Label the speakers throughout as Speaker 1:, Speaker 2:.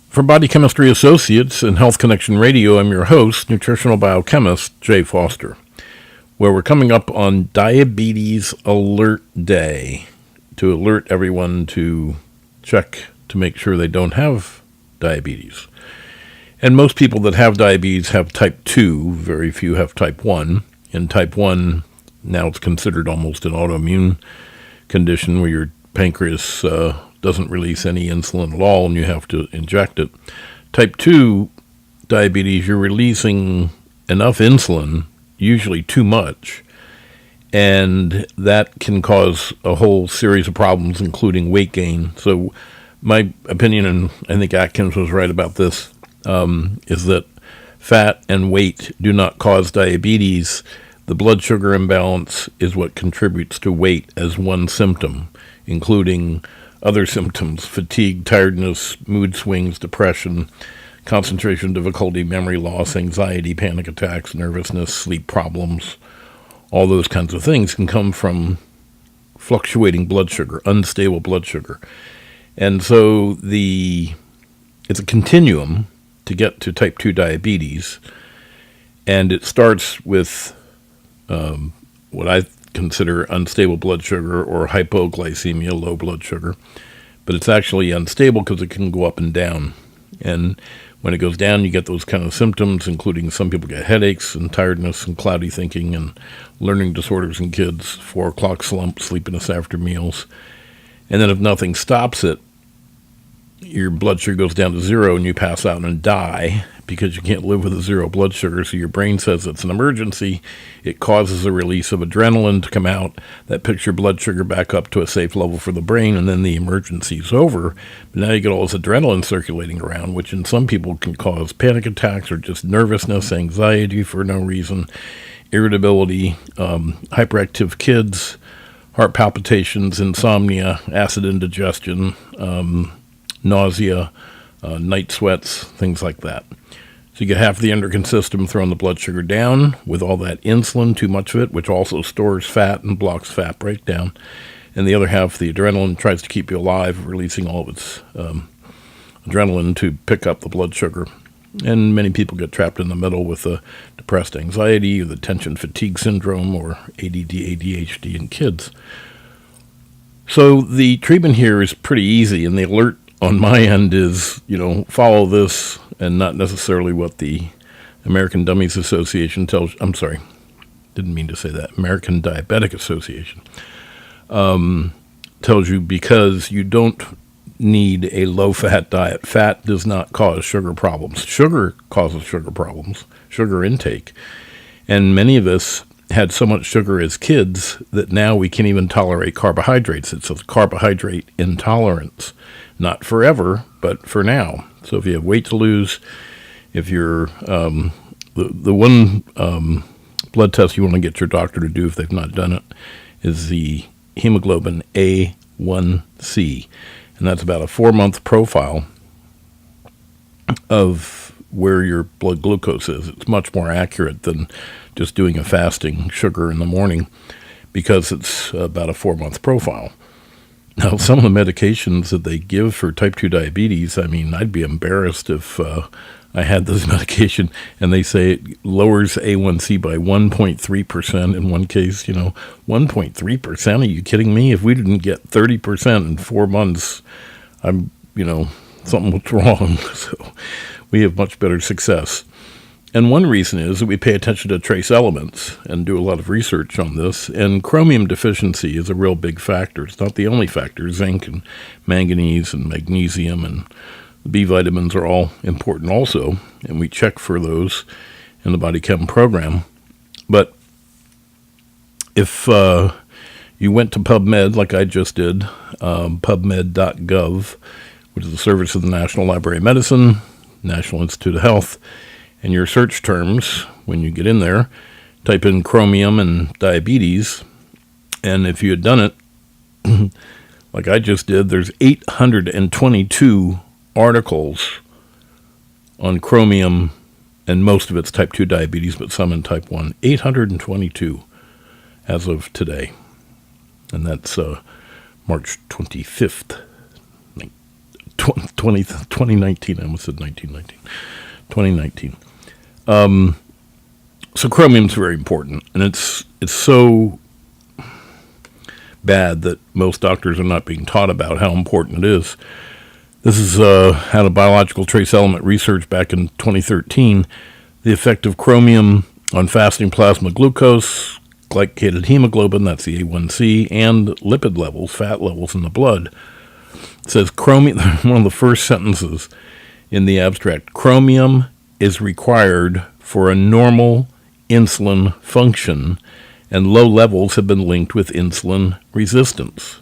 Speaker 1: From Body Chemistry Associates and Health Connection Radio, I'm your host, Nutritional Biochemist Jay Foster, where we're coming up on Diabetes Alert Day to alert everyone to check to make sure they don't have diabetes. And most people that have diabetes have type 2, very few have type 1. And type 1, now it's considered almost an autoimmune condition where your pancreas doesn't release any insulin at all and you have to inject it. Type 2 diabetes, you're releasing enough insulin, usually too much, and that can cause a whole series of problems, including weight gain. So my opinion, and I think Atkins was right about this, is that fat and weight do not cause diabetes. The blood sugar imbalance is what contributes to weight as one symptom, including other symptoms: fatigue, tiredness, mood swings, depression, concentration difficulty, memory loss, anxiety, panic attacks, nervousness, sleep problems. All those kinds of things can come from fluctuating blood sugar, unstable blood sugar. And so it's a continuum to get to type 2 diabetes, and it starts with what I consider unstable blood sugar or hypoglycemia, low blood sugar, but it's actually unstable because it can go up and down. And when it goes down, you get those kind of symptoms, including some people get headaches and tiredness and cloudy thinking and learning disorders in kids, 4 o'clock slump, sleepiness after meals. And then if nothing stops it, your blood sugar goes down to 0 and you pass out and die because you can't live with a 0 blood sugar. So your brain says it's an emergency. It causes a release of adrenaline to come out that picks your blood sugar back up to a safe level for the brain, and then the emergency is over. But now you get all this adrenaline circulating around, which in some people can cause panic attacks or just nervousness, anxiety for no reason, irritability, hyperactive kids, heart palpitations, insomnia, acid indigestion, nausea, night sweats, things like that. So you get half the endocrine system throwing the blood sugar down with all that insulin, too much of it, which also stores fat and blocks fat breakdown. And the other half, the adrenaline, tries to keep you alive, releasing all of its adrenaline to pick up the blood sugar. And many people get trapped in the middle with the depressed anxiety or the tension fatigue syndrome or ADD, ADHD in kids. So the treatment here is pretty easy, and the alert on my end is, follow this and not necessarily what the American Dummies Association tells you. I'm sorry, didn't mean to say that. American Diabetic Association tells you, because you don't need a low-fat diet. Fat does not cause sugar problems. Sugar causes sugar problems, sugar intake. And many of us had so much sugar as kids that now we can't even tolerate carbohydrates. It's a carbohydrate intolerance. Not forever, but for now. So if you have weight to lose, if you're the one blood test you want to get your doctor to do if they've not done it is the hemoglobin A1C. And that's about a 4-month profile of where your blood glucose is. It's much more accurate than just doing a fasting sugar in the morning because it's about a 4-month profile. Now, some of the medications that they give for type 2 diabetes, I'd be embarrassed if I had this medication and they say it lowers A1C by 1.3% in one case. 1.3%? Are you kidding me? If we didn't get 30% in 4 months, something was wrong. So we have much better success. And one reason is that we pay attention to trace elements and do a lot of research on this. And chromium deficiency is a real big factor. It's not the only factor. Zinc and manganese and magnesium and the B vitamins are all important also. And we check for those in the Body Chem program. But if you went to PubMed like I just did, pubmed.gov, which is the service of the National Library of Medicine, National Institute of Health, and your search terms, when you get in there, type in chromium and diabetes, and if you had done it, like I just did, there's 822 articles on chromium, and most of it's type 2 diabetes, but some in type 1. 822 as of today, and that's March 25th, 2019. I almost said 1919. 2019. So chromium is very important, and it's so bad that most doctors are not being taught about how important it is. This is out of biological trace element research back in 2013. The effect of chromium on fasting plasma glucose, glycated hemoglobin, that's the A1C, and lipid levels, fat levels in the blood. It says chromium, one of the first sentences in the abstract, chromium is required for a normal insulin function, and low levels have been linked with insulin resistance.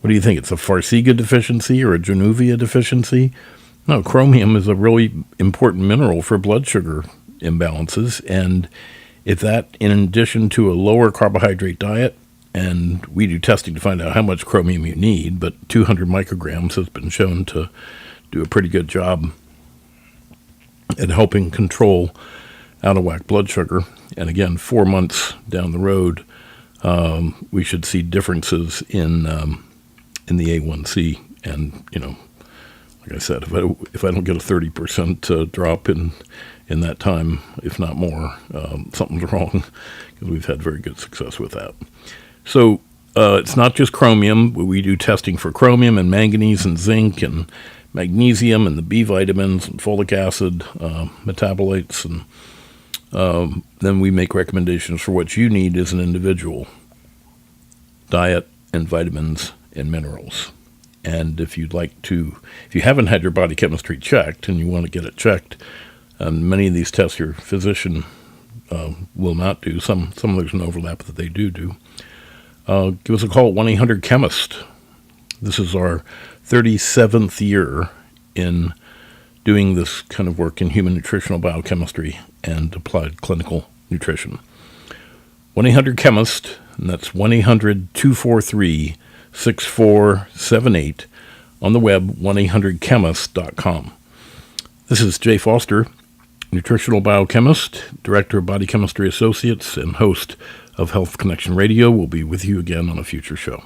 Speaker 1: What do you think? It's a Farxiga deficiency or a Januvia deficiency? No, chromium is a really important mineral for blood sugar imbalances, and if that, in addition to a lower carbohydrate diet, and we do testing to find out how much chromium you need, but 200 micrograms has been shown to do a pretty good job at helping control out-of-whack blood sugar. And again, 4 months down the road, we should see differences in the A1C. And, like I said, if I don't get a 30% drop in that time, if not more, something's wrong, because we've had very good success with that. So it's not just chromium. We do testing for chromium and manganese and zinc and magnesium and the B vitamins and folic acid metabolites, and then we make recommendations for what you need as an individual: diet and vitamins and minerals. And if you haven't had your body chemistry checked and you want to get it checked, many of these tests your physician will not do. Some there's an overlap that they do. Give us a call at 1-800-CHEMIST. This is our 37th year in doing this kind of work in human nutritional biochemistry and applied clinical nutrition. 1-800-CHEMIST, and that's 1-800-243-6478. On the web, 1-800-CHEMIST.com. This is Jay Foster, nutritional biochemist, director of Body Chemistry Associates, and host of Health Connection Radio. We'll be with you again on a future show.